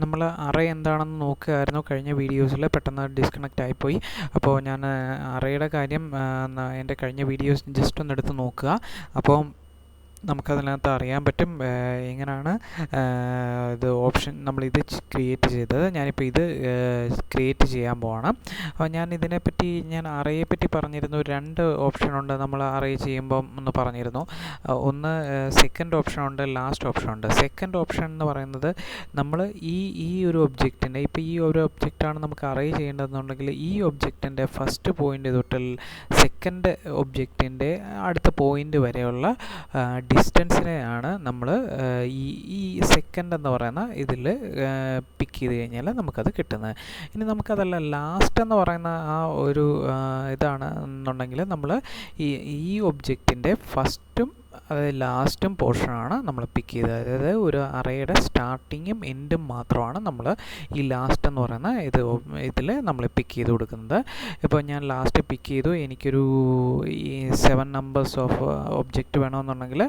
നമ്മൾ അറേ എന്താണെന്ന് നോക്കുകയായിരുന്നു കഴിഞ്ഞ വീഡിയോസിൽ. പെട്ടെന്ന് ഡിസ്കണക്റ്റ് ആയിപ്പോയി. അപ്പോൾ ഞാൻ അറേയുടെ കാര്യം എൻ്റെ കഴിഞ്ഞ വീഡിയോസ് ജസ്റ്റ് ഒന്ന് എടുത്ത് നോക്കുക. അപ്പോൾ നമുക്കതിനകത്ത് അറിയാൻ പറ്റും എങ്ങനെയാണ് ഇത് ഓപ്ഷൻ നമ്മളിത് ക്രിയേറ്റ് ചെയ്തത്. ഞാനിപ്പോൾ ഇത് ക്രിയേറ്റ് ചെയ്യാൻ പോവാണ്. അപ്പോൾ ഞാൻ അറേയെ പറ്റി പറഞ്ഞിരുന്നു. 2 ഓപ്ഷനുണ്ട് നമ്മൾ അറേ ചെയ്യുമ്പം എന്ന് പറഞ്ഞിരുന്നു. ഒന്ന് സെക്കൻഡ് ഓപ്ഷനുണ്ട്, ലാസ്റ്റ് ഓപ്ഷനുണ്ട്. സെക്കൻഡ് ഓപ്ഷൻ എന്ന് പറയുന്നത് നമ്മൾ ഈ ഒരു ഒബ്ജക്റ്റിൻ്റെ ഇപ്പോൾ ഈ ഒരു ഒബ്ജക്റ്റാണ് നമുക്ക് അറേ ചെയ്യേണ്ടതെന്നുണ്ടെങ്കിൽ ഈ ഒബ്ജക്റ്റിൻ്റെ ഫസ്റ്റ് പോയിൻ്റ് തൊട്ട് സെക്കൻഡ് ഒബ്ജക്റ്റിൻ്റെ അടുത്ത പോയിൻ്റ് വരെയുള്ള ഡിസ്റ്റൻസിനെയാണ് നമ്മൾ ഈ സെക്കൻഡ് എന്ന് പറയുന്ന ഇതിൽ പിക്ക് ചെയ്ത് കഴിഞ്ഞാൽ നമുക്കത് കിട്ടുന്നത്. ഇനി നമുക്കതല്ല, ലാസ്റ്റ് എന്ന് പറയുന്ന ആ ഒരു ഇതാണ് എന്നുണ്ടെങ്കിൽ നമ്മൾ ഈ ഒബ്ജക്റ്റിൻ്റെ ഫസ്റ്റും അതായത് ലാസ്റ്റും പോർഷനാണ് നമ്മൾ പിക്ക് ചെയ്തത്. അതായത് ഒരു അറേയുടെ സ്റ്റാർട്ടിങ്ങും എൻഡും മാത്രമാണ് നമ്മൾ ഈ ലാസ്റ്റ് എന്ന് പറയുന്ന ഇതിൽ നമ്മൾ പിക്ക് ചെയ്ത് കൊടുക്കുന്നത്. ഇപ്പോൾ ഞാൻ ലാസ്റ്റ് പിക്ക് ചെയ്തു. എനിക്കൊരു 7 നമ്പേഴ്സ് ഓഫ് ഒബ്ജക്റ്റ് വേണമെന്നുണ്ടെങ്കിൽ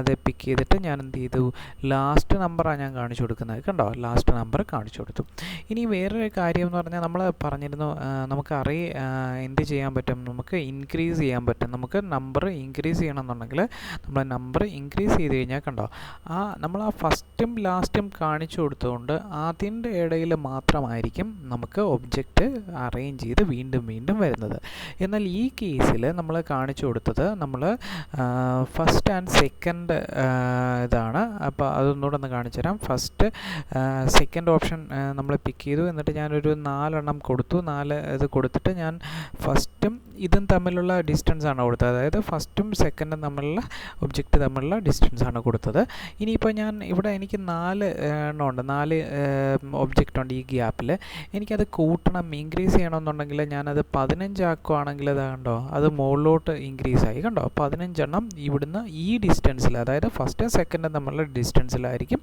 അത് പിക്ക് ചെയ്തിട്ട് ഞാൻ എന്ത് ചെയ്തു, ലാസ്റ്റ് നമ്പറാണ് ഞാൻ കാണിച്ചു കൊടുക്കുന്നത്. കണ്ടോ, ലാസ്റ്റ് നമ്പർ കാണിച്ചു കൊടുത്തു. ഇനി വേറൊരു കാര്യം എന്ന് പറഞ്ഞാൽ നമ്മൾ പറഞ്ഞിരുന്നു നമുക്ക് അറേ എന്ത് ചെയ്യാൻ പറ്റും, നമുക്ക് ഇൻക്രീസ് ചെയ്യാൻ പറ്റും. നമുക്ക് നമ്പർ ഇൻക്രീസ് ചെയ്യണമെന്നുണ്ടെങ്കിൽ നമ്മൾ നമ്പർ ഇൻക്രീസ് ചെയ്ത് കഴിഞ്ഞാൽ കണ്ടോ, നമ്മൾ ആ ഫസ്റ്റും ലാസ്റ്റും കാണിച്ചു കൊടുത്തുകൊണ്ട് അതിൻ്റെ ഇടയിൽ മാത്രമായിരിക്കും നമുക്ക് ഒബ്ജക്റ്റ് അറേഞ്ച് ചെയ്ത് വീണ്ടും വീണ്ടും വരുന്നത്. എന്നാൽ ഈ കേസിൽ നമ്മൾ കാണിച്ചു കൊടുത്തത് നമ്മൾ ഫസ്റ്റ് ആൻഡ് സെക്കൻഡ് ഇതാണ്. അപ്പോൾ അതൊന്നുകൂടെ ഒന്ന് കാണിച്ചു തരാം. ഫസ്റ്റ് സെക്കൻഡ് ഓപ്ഷൻ നമ്മൾ പിക്ക് ചെയ്തു. എന്നിട്ട് ഞാനൊരു 4 എണ്ണം കൊടുത്തു. 4 ഇത് കൊടുത്തിട്ട് ഞാൻ ഫസ്റ്റും ഇതും തമ്മിലുള്ള ഡിസ്റ്റൻസ് ആണ് കൊടുത്തത്. അതായത് ഫസ്റ്റും സെക്കൻഡും തമ്മിലുള്ള ഒബ്ജക്റ്റ് തമ്മിലുള്ള ഡിസ്റ്റൻസ് ആണ് കൊടുത്തത്. ഇനിയിപ്പോൾ എനിക്ക് 4 എണ്ണം ഉണ്ട്, 4 ഒബ്ജക്റ്റ് ഉണ്ട് ഈ ഗ്യാപ്പിൽ. എനിക്കത് കൂട്ടണം, ഇൻക്രീസ് ചെയ്യണമെന്നുണ്ടെങ്കിൽ ഞാനത് 15 ആക്കുകയാണെങ്കിൽ അത് കണ്ടോ, അത് മുകളിലോട്ട് ഇൻക്രീസ് ആയി. കണ്ടോ, 15 എണ്ണം ഇവിടുന്ന് ഈ ഡിസ്റ്റൻസിൽ, അതായത് ഫസ്റ്റും സെക്കൻഡും തമ്മിലുള്ള ഡിസ്റ്റൻസിലായിരിക്കും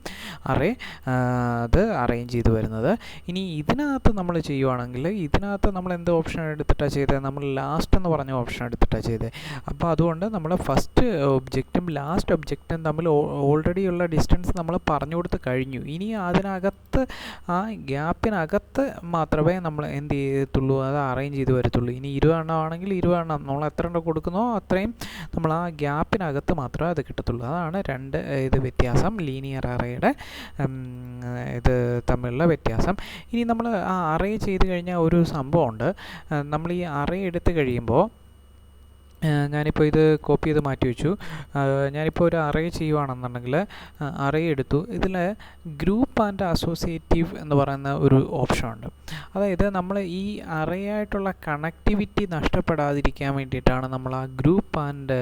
അത് അറേഞ്ച് ചെയ്ത് വരുന്നത്. ഇനി ഇതിനകത്ത് നമ്മൾ ചെയ്യുവാണെങ്കിൽ ഇതിനകത്ത് നമ്മൾ എന്ത് ഓപ്ഷൻ എടുത്തിട്ടാണ് ചെയ്തത്, നമ്മൾ ലാസ്റ്റ് എന്ന് പറഞ്ഞ ഓപ്ഷൻ എടുത്തിട്ടാണ് ചെയ്തത്. അപ്പോൾ അതുകൊണ്ട് നമ്മൾ ഫസ്റ്റ് ഒബ്ജക്റ്റും ലാസ്റ്റ് ഒബ്ജക്റ്റും തമ്മിൽ ഓൾറെഡി ഉള്ള ഡിസ്റ്റൻസ് നമ്മൾ പറഞ്ഞു കൊടുത്ത് കഴിഞ്ഞു. ഇനി അതിനകത്ത് ആ ഗ്യാപ്പിനകത്ത് മാത്രമേ നമ്മൾ എന്ത് ചെയ്യത്തുള്ളൂ, അത് അറേഞ്ച് ചെയ്ത് വരത്തുള്ളൂ. ഇനി 20 എണ്ണം ആണെങ്കിൽ 20 എണ്ണം നമ്മൾ എത്ര എണ്ണം കൊടുക്കുന്നോ അത്രയും നമ്മൾ ആ ഗ്യാപ്പിനകത്ത് മാത്രമേ അത് കിട്ടത്തുള്ളൂ. അതാണ് 2 വ്യത്യാസം, ലീനിയർ അറേയുടെ ഇത് തമ്മിലുള്ള വ്യത്യാസം. ഇനി നമ്മൾ ആ അറേ ചെയ്ത് കഴിഞ്ഞാൽ ഒരു സംഭവമുണ്ട്. നമ്മൾ ഈ അറേ എടുത്ത് കഴിയുമ്പോൾ ഞാനിപ്പോൾ ഇത് കോപ്പി ചെയ്ത് മാറ്റി വെച്ചു. ഞാനിപ്പോൾ ഒരു അറേ ചെയ്യുവാണെന്നുണ്ടെങ്കിൽ അറേ എടുത്തു. ഇതിൽ ഗ്രൂപ്പ് ആൻഡ് അസോസിയേറ്റീവ് എന്ന് പറയുന്ന ഒരു ഓപ്ഷനുണ്ട്. അതായത് നമ്മൾ ഈ അറേ ആയിട്ടുള്ള കണക്ടിവിറ്റി നഷ്ടപ്പെടാതിരിക്കാൻ വേണ്ടിയിട്ടാണ് നമ്മൾ ആ ഗ്രൂപ്പ് ആൻഡ്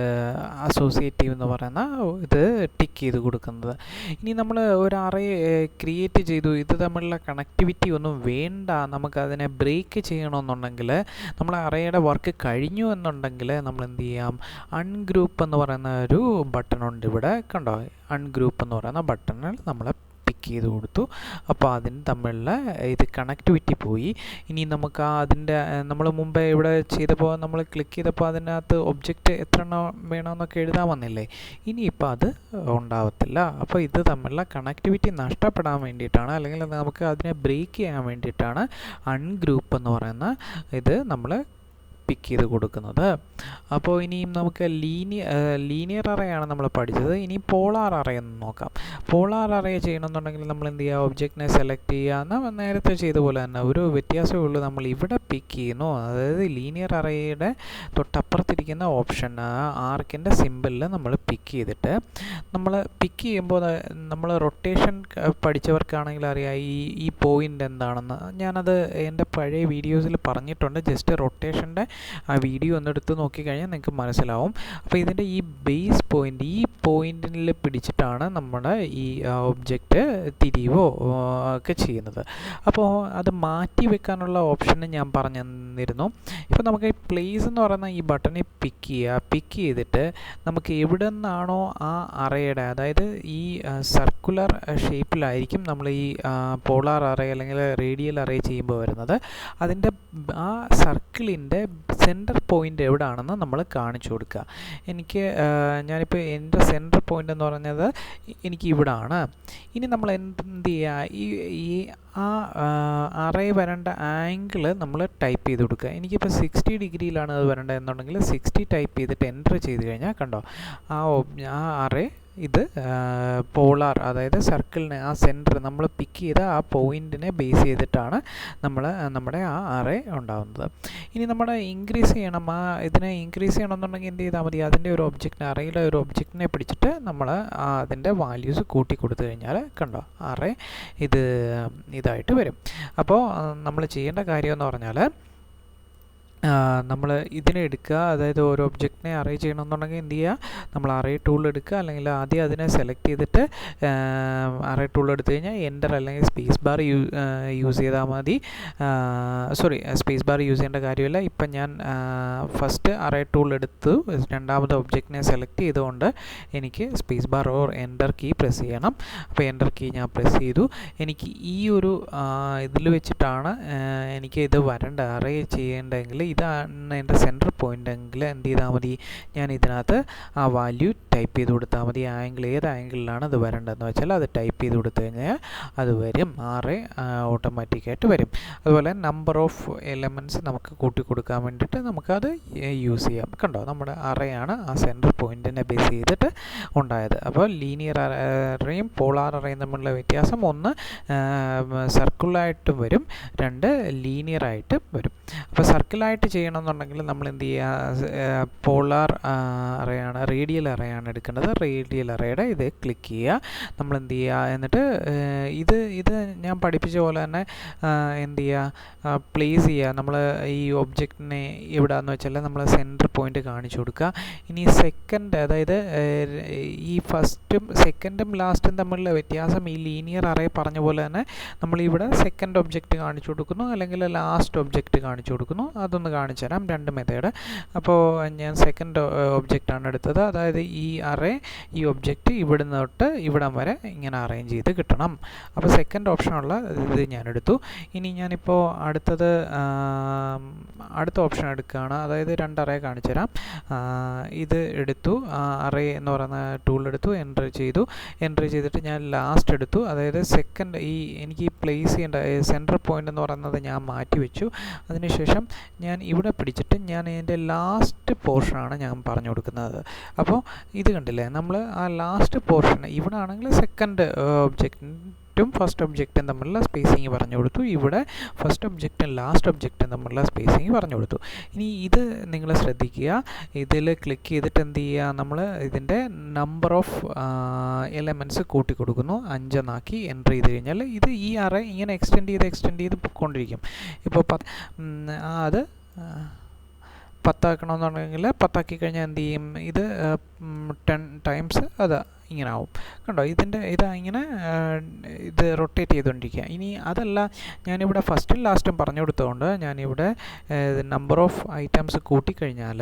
അസോസിയേറ്റീവ് എന്ന് പറയുന്ന ഇത് ടിക്ക് ചെയ്ത് കൊടുക്കുന്നത്. ഇനി നമ്മൾ ഒരു അറേ ക്രിയേറ്റ് ചെയ്തു, ഇത് തമ്മിലുള്ള കണക്ടിവിറ്റി ഒന്നും വേണ്ട, നമുക്കതിനെ ബ്രേക്ക് ചെയ്യണമെന്നുണ്ടെങ്കിൽ നമ്മൾ അറേയുടെ വർക്ക് കഴിഞ്ഞു എന്നുണ്ടെങ്കിൽ നമ്മൾ എന്ത് ചെയ്യാം, അൺഗ്രൂപ്പ് എന്ന് പറയുന്ന ഒരു ബട്ടണുണ്ട് ഇവിടെ. കണ്ടോ, അൺഗ്രൂപ്പ് എന്ന് പറയുന്ന ബട്ടണിൽ നമ്മൾ പിക്ക് ചെയ്ത് കൊടുത്തു. അപ്പോൾ അതിന് തമ്മിലുള്ള ഇത് കണക്ടിവിറ്റി പോയി. ഇനി നമുക്ക് അതിൻ്റെ നമ്മൾ മുമ്പേ ഇവിടെ ചെയ്തപ്പോൾ നമ്മൾ ക്ലിക്ക് ചെയ്തപ്പോൾ അതിനകത്ത് ഒബ്ജക്റ്റ് എത്ര എണ്ണം വേണമെന്നൊക്കെ എഴുതാൻ വന്നില്ലേ, ഇനിയിപ്പോൾ അത് ഉണ്ടാവത്തില്ല. അപ്പോൾ ഇത് തമ്മിലുള്ള കണക്ടിവിറ്റി നഷ്ടപ്പെടാൻ വേണ്ടിയിട്ടാണ്, അല്ലെങ്കിൽ നമുക്ക് അതിനെ ബ്രേക്ക് ചെയ്യാൻ വേണ്ടിയിട്ടാണ് അൺഗ്രൂപ്പ് എന്ന് പറയുന്ന ഇത് നമ്മൾ പിക്ക് ചെയ്ത് കൊടുക്കുന്നത്. അപ്പോൾ ഇനിയും നമുക്ക് ലീനിയർ അറേയാണ് നമ്മൾ പഠിച്ചത്. ഇനി പോളാർ അറേ എന്ന് നോക്കാം. പോളാർ അറേ ചെയ്യണമെന്നുണ്ടെങ്കിൽ നമ്മൾ എന്ത് ചെയ്യുക, ഒബ്ജക്റ്റിനെ സെലക്ട് ചെയ്യുക, നേരത്തെ ചെയ്ത പോലെ തന്നെ. ഒരു വ്യത്യാസമേ ഉള്ളൂ, നമ്മൾ ഇവിടെ പിക്ക് ചെയ്യുന്നു. അതായത് ലീനിയർ അറേയുടെ തൊട്ടപ്പുറത്തിരിക്കുന്ന ഓപ്ഷൻ ആർക്കിൻ്റെ സിമ്പിളിൽ നമ്മൾ പിക്ക് ചെയ്തിട്ട് നമ്മൾ പിക്ക് ചെയ്യുമ്പോൾ നമ്മൾ റൊട്ടേഷൻ പഠിച്ചവർക്കാണെങ്കിൽ അറിയാം ഈ പോയിൻ്റ് എന്താണെന്ന്. ഞാനത് എൻ്റെ പഴയ വീഡിയോസിൽ പറഞ്ഞിട്ടുണ്ട്. ജസ്റ്റ് റൊട്ടേഷൻ്റെ ആ വീഡിയോ ഒന്നെടുത്ത് നോക്കിക്കഴിഞ്ഞാൽ നിങ്ങൾക്ക് മനസ്സിലാവും. അപ്പോൾ ഇതിൻ്റെ ഈ ബേസ് പോയിൻ്റ്, ഈ പോയിൻറ്റിൽ പിടിച്ചിട്ടാണ് നമ്മുടെ ഈ ഒബ്ജക്റ്റ് തിരിവോ ഒക്കെ ചെയ്യുന്നത്. അപ്പോൾ അത് മാറ്റി വെക്കാനുള്ള ഓപ്ഷൻ ഞാൻ പറഞ്ഞു തന്നിരുന്നു. ഇപ്പോൾ നമുക്ക് പ്ലേസ് എന്ന് പറയുന്ന ഈ ബട്ടണിൽ പിക്ക് ചെയ്തിട്ട് നമുക്ക് എവിടെ നിന്നാണോ ആ അറേയുടെ, അതായത് ഈ സർക്കുലർ ഷേപ്പിലായിരിക്കും നമ്മൾ ഈ പോളാർ അറേ അല്ലെങ്കിൽ റേഡിയൽ അറേ ചെയ്യുമ്പോൾ വരുന്നത്. അതിൻ്റെ ആ സർക്കിളിൻ്റെ സെൻറ്റർ പോയിൻ്റ് എവിടെയാണെന്ന് നമ്മൾ കാണിച്ചു കൊടുക്കുക. ഞാനിപ്പോൾ എൻ്റെ സെൻറ്റർ പോയിൻ്റ് എന്ന് പറഞ്ഞത് എനിക്ക് ഇവിടാണ്. ഇനി നമ്മൾ എന്ത് ചെയ്യുക, ഈ അറേ വരേണ്ട ആംഗിൾ നമ്മൾ ടൈപ്പ് ചെയ്ത് കൊടുക്കുക. എനിക്കിപ്പോൾ 60 ഡിഗ്രിയിലാണ് അത് വരേണ്ടത് എന്നുണ്ടെങ്കിൽ 60 ടൈപ്പ് ചെയ്തിട്ട് എൻ്റർ ചെയ്ത് കഴിഞ്ഞാൽ കണ്ടോ ആ അറേ ഇത് പോളാർ, അതായത് സർക്കിളിനെ ആ സെൻറ്റർ നമ്മൾ പിക്ക് ചെയ്ത ആ പോയിൻറ്റിനെ ബേസ് ചെയ്തിട്ടാണ് നമ്മുടെ ആ അറേ ഉണ്ടാകുന്നത്. ഇനി നമ്മുടെ ഇൻക്രീസ് ചെയ്യണം, ഇതിനെ ഇൻക്രീസ് ചെയ്യണമെന്നുണ്ടെങ്കിൽ എന്ത് ചെയ്താൽ മതി, അതിൻ്റെ ഒരു ഒബ്ജക്റ്റിനെ, അറേയിലെ ഒരു ഒബ്ജക്റ്റിനെ പിടിച്ചിട്ട് നമ്മൾ അതിൻ്റെ വാല്യൂസ് കൂട്ടി കൊടുത്തു കഴിഞ്ഞാൽ കണ്ടോ അറേ ഇതായിട്ട് വരും. അപ്പോൾ നമ്മൾ ചെയ്യേണ്ട കാര്യം എന്ന് പറഞ്ഞാൽ നമ്മൾ ഇതിനെ എടുക്കുക, അതായത് ഒരു ഒബ്ജക്റ്റിനെ അറേ ചെയ്യണമെന്നുണ്ടെങ്കിൽ എന്ത് ചെയ്യുക, നമ്മൾ അറേ ടൂൾ എടുക്കുക, അല്ലെങ്കിൽ ആദ്യം അതിനെ സെലക്ട് ചെയ്തിട്ട് അറേ ടൂൾ എടുത്തു കഴിഞ്ഞാൽ എൻ്റർ അല്ലെങ്കിൽ സ്പേസ് ബാർ യൂസ് ചെയ്താൽ മതി. സ്പേസ് ബാർ യൂസ് ചെയ്യേണ്ട കാര്യമില്ല. ഇപ്പം ഞാൻ ഫസ്റ്റ് അറേ ടൂൾ എടുത്തു, രണ്ടാമത് ഒബ്ജക്റ്റിനെ സെലക്ട് ചെയ്തുകൊണ്ട് എനിക്ക് space bar or enter key press ചെയ്യണം. അപ്പോൾ എൻ്റർ കീ ഞാൻ പ്രസ് ചെയ്തു. എനിക്ക് ഈ ഒരു ഇതിൽ വെച്ചിട്ടാണ് എനിക്ക് ഇത് വരേണ്ട, അറേ ചെയ്യേണ്ടതെങ്കിൽ ഇതാണ് എൻ്റെ സെൻറ്റർ പോയിൻ്റ് എങ്കിൽ എന്ത് ചെയ്താൽ മതി, ഞാൻ ഇതിനകത്ത് ആ വാല്യൂ ടൈപ്പ് ചെയ്ത് കൊടുത്താൽ മതി. ആംഗിൾ ഏത് ആംഗിളിലാണ് അത് വരേണ്ടതെന്ന് വെച്ചാൽ അത് ടൈപ്പ് ചെയ്ത് കൊടുത്തു കഴിഞ്ഞാൽ അത് വരും, അറേ ഓട്ടോമാറ്റിക്കായിട്ട് വരും. അതുപോലെ നമ്പർ ഓഫ് എലമെൻറ്റ്സ് നമുക്ക് കൂട്ടി കൊടുക്കാൻ വേണ്ടിയിട്ട് നമുക്കത് യൂസ് ചെയ്യാം. കണ്ടോ നമ്മുടെ അറേയാണ് ആ സെൻറ്റർ പോയിൻറ്റിനെ ബേസ് ചെയ്തിട്ട് ഉണ്ടായത്. അപ്പോൾ ലീനിയർ അറേയും പോളാർ അറേയും തമ്മിലുള്ള വ്യത്യാസം, ഒന്ന് സർക്കിളായിട്ടും വരും, രണ്ട് ലീനിയറായിട്ടും വരും. അപ്പോൾ സർക്കിളായിട്ട് ചെയ്യണമെന്നുണ്ടെങ്കിൽ നമ്മൾ എന്ത് ചെയ്യുക, പോളാർ അറേയാണ്, റേഡിയൽ അറേയാണ് എടുക്കേണ്ടത്. റേഡിയൽ അറേയുടെ ഇത് ക്ലിക്ക് ചെയ്യുക, നമ്മൾ എന്ത് ചെയ്യുക, എന്നിട്ട് ഇത് ഞാൻ പഠിപ്പിച്ച പോലെ തന്നെ എന്ത് ചെയ്യുക, പ്ലേസ് ചെയ്യുക. നമ്മൾ ഈ ഒബ്ജക്റ്റിനെ എവിടെയാണെന്ന് വെച്ചാൽ നമ്മൾ സെൻറ്റർ പോയിൻ്റ് കാണിച്ചു കൊടുക്കുക. ഇനി സെക്കൻഡ്, അതായത് ഈ ഫസ്റ്റും സെക്കൻഡും ലാസ്റ്റും തമ്മിലുള്ള വ്യത്യാസം ഈ ലീനിയർ അറേ പറഞ്ഞ പോലെ തന്നെ നമ്മളിവിടെ സെക്കൻഡ് ഒബ്ജക്റ്റ് കാണിച്ചു കൊടുക്കുന്നു, അല്ലെങ്കിൽ ലാസ്റ്റ് ഒബ്ജക്റ്റ് കാണിച്ചു കൊടുക്കുന്നു. അതൊന്ന് കാണിച്ചു തരാം, രണ്ട് മെത്തേഡ്. അപ്പോൾ ഞാൻ സെക്കൻഡ് ഒബ്ജക്റ്റാണ് എടുത്തത്, അതായത് ഈ അറേ ഈ ഒബ്ജക്റ്റ് ഇവിടുന്ന് തൊട്ട് ഇവിടം വരെ ഇങ്ങനെ അറേഞ്ച് ചെയ്ത് കിട്ടണം. അപ്പോൾ സെക്കൻഡ് ഓപ്ഷനുള്ള ഇത് ഞാൻ എടുത്തു. ഇനി ഞാനിപ്പോൾ അടുത്ത ഓപ്ഷൻ എടുക്കുകയാണ്, അതായത് രണ്ട് അറേ കാണിച്ചു തരാം. ഇത് എടുത്തു, അറേ എന്ന് പറയുന്ന ടൂൾ എടുത്തു, എൻ്റർ ചെയ്തിട്ട് ഞാൻ ലാസ്റ്റ് എടുത്തു, അതായത് സെക്കൻഡ് എനിക്ക് പ്ലേസ് ചെയ്യേണ്ട സെൻറ്റർ പോയിൻ്റ് എന്ന് പറയുന്നത് ഞാൻ മാറ്റി വെച്ചു. അതിനുശേഷം ഞാൻ ഇവിടെ പിടിച്ചിട്ട് ഞാൻ ഇതിൻ്റെ ലാസ്റ്റ് പോർഷനാണ് ഞാൻ പറഞ്ഞു കൊടുക്കുന്നത്. അപ്പോൾ ഇത് കണ്ടില്ലേ, നമ്മൾ ആ ലാസ്റ്റ് പോർഷൻ ഇവിടെ ആണെങ്കിൽ സെക്കൻഡ് ഒബ്ജക്റ്റും ഫസ്റ്റ് ഒബ്ജക്റ്റും തമ്മിലുള്ള സ്പേസിങ് പറഞ്ഞു കൊടുത്തു, ഇവിടെ ഫസ്റ്റ് ഒബ്ജക്റ്റും ലാസ്റ്റ് ഒബ്ജക്റ്റും തമ്മിലുള്ള സ്പേസിങ് പറഞ്ഞു കൊടുത്തു. ഇനി ഇത് നിങ്ങൾ ശ്രദ്ധിക്കുക, ഇതിൽ ക്ലിക്ക് ചെയ്തിട്ട് എന്ത് ചെയ്യുക, നമ്മൾ ഇതിൻ്റെ നമ്പർ ഓഫ് എലമെൻറ്റ്സ് കൂട്ടി കൊടുക്കുന്നു, 5 എന്നാക്കി എൻ്റർ ചെയ്ത് കഴിഞ്ഞാൽ ഇത് ഈ അറേ ഇങ്ങനെ എക്സ്റ്റെൻഡ് ചെയ്ത് പൊയ്ക്കൊണ്ടിരിക്കും. ഇപ്പോൾ അത് 10 ആക്കണമെന്നുണ്ടെങ്കിൽ 10 ആക്കി കഴിഞ്ഞാൽ എന്ത് ചെയ്യും, ഇത് 10 ടൈംസ് അത് ഇങ്ങനെ ആവും. കണ്ടോ ഇങ്ങനെ ഇത് റൊട്ടേറ്റ് ചെയ്തുകൊണ്ടിരിക്കുക. ഇനി അതല്ല, ഞാനിവിടെ ഫസ്റ്റും ലാസ്റ്റും പറഞ്ഞു കൊടുത്തതുകൊണ്ട് ഞാനിവിടെ നമ്പർ ഓഫ് ഐറ്റംസ് കൂട്ടിക്കഴിഞ്ഞാൽ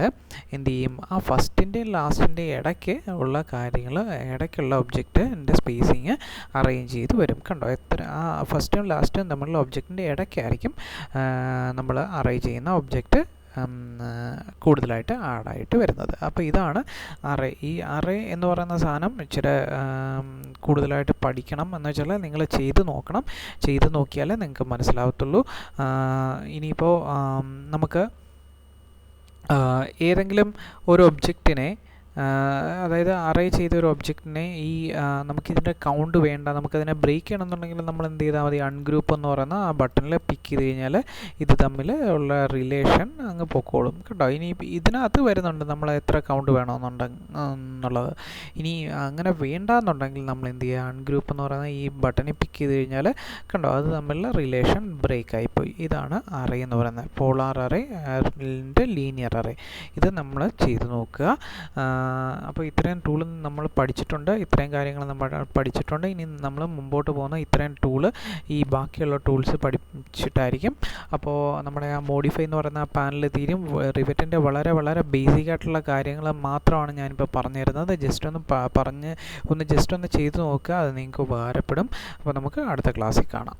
എന്ത് ചെയ്യും, ആ ഫസ്റ്റിൻ്റെയും ലാസ്റ്റിൻ്റെയും ഇടയ്ക്ക് ഉള്ള കാര്യങ്ങൾ, ഇടയ്ക്കുള്ള ഒബ്ജക്റ്റിൻ്റെ സ്പേസിങ് അറേഞ്ച് ചെയ്ത് വരും. കണ്ടോ ആ ഫസ്റ്റും ലാസ്റ്റും തമ്മിലുള്ള ഒബ്ജക്റ്റിൻ്റെ ഇടയ്ക്കായിരിക്കും നമ്മൾ അറേ ചെയ്യുന്ന ഒബ്ജക്റ്റ് കൂടുതലായിട്ട് ആഡായിട്ട് വരുന്നത്. അപ്പോൾ ഇതാണ് അറേ. ഈ അറേ എന്ന് പറയുന്ന സാധനം ഇച്ചിരി കൂടുതലായിട്ട് പഠിക്കണം എന്ന് വെച്ചാൽ നിങ്ങൾ ചെയ്ത് നോക്കണം, ചെയ്ത് നോക്കിയാലേ നിങ്ങൾക്ക് മനസ്സിലാവത്തുള്ളൂ. ഇനിയിപ്പോൾ നമുക്ക് ഏതെങ്കിലും ഒരു ഒബ്ജക്റ്റിനെ, അതായത് അറേ ചെയ്ത ഒരു ഒബ്ജക്റ്റിനെ നമുക്കിതിൻ്റെ കൗണ്ട് വേണ്ട, നമുക്കതിനെ ബ്രേക്ക് ചെയ്യണമെന്നുണ്ടെങ്കിൽ നമ്മൾ എന്ത് ചെയ്താൽ മതി, അൺഗ്രൂപ്പ് എന്ന് പറയുന്ന ആ ബട്ടണിൽ പിക്ക് ചെയ്ത് കഴിഞ്ഞാൽ ഇത് തമ്മിൽ ഉള്ള റിലേഷൻ അങ്ങ് പൊക്കോളും. കേട്ടോ, ഇനി ഇതിനകത്ത് വരുന്നുണ്ട് നമ്മൾ എത്ര കൗണ്ട് വേണമെന്നുള്ളത്. ഇനി അങ്ങനെ വേണ്ടാന്നുണ്ടെങ്കിൽ നമ്മൾ എന്ത് ചെയ്യുക, അൺഗ്രൂപ്പ് എന്ന് പറയുന്ന ഈ ബട്ടണിൽ പിക്ക് ചെയ്ത് കഴിഞ്ഞാൽ കണ്ടോ അത് തമ്മിലുള്ള റിലേഷൻ ബ്രേക്ക് ആയിപ്പോയി. ഇതാണ് അറേ എന്ന് പറയുന്നത്, പോളാർ അറേ, ലീനിയർ അറേ. ഇത് നമ്മൾ ചെയ്ത് നോക്കുക. അപ്പോൾ ഇത്രയും ടൂൾ നമ്മൾ പഠിച്ചിട്ടുണ്ട്, ഇത്രയും കാര്യങ്ങൾ നമ്മൾ പഠിച്ചിട്ടുണ്ട്. ഇനി നമ്മൾ മുമ്പോട്ട് പോകുന്ന ഇത്രയും ടൂള് ഈ ബാക്കിയുള്ള ടൂൾസ് പഠിച്ചിട്ടായിരിക്കും. അപ്പോൾ നമ്മുടെ ആ മോഡിഫൈ എന്ന് പറയുന്ന ആ പാനൽ തീരും. റിവറ്റിൻ്റെ വളരെ വളരെ ബേസിക് ആയിട്ടുള്ള കാര്യങ്ങൾ മാത്രമാണ് ഞാനിപ്പോൾ പറഞ്ഞു തരുന്നത്. ജസ്റ്റ് ഒന്ന് ചെയ്ത് നോക്കുക, അത് നിങ്ങൾക്ക് ഉപകാരപ്പെടും. അപ്പോൾ നമുക്ക് അടുത്ത ക്ലാസ്സിൽ കാണാം.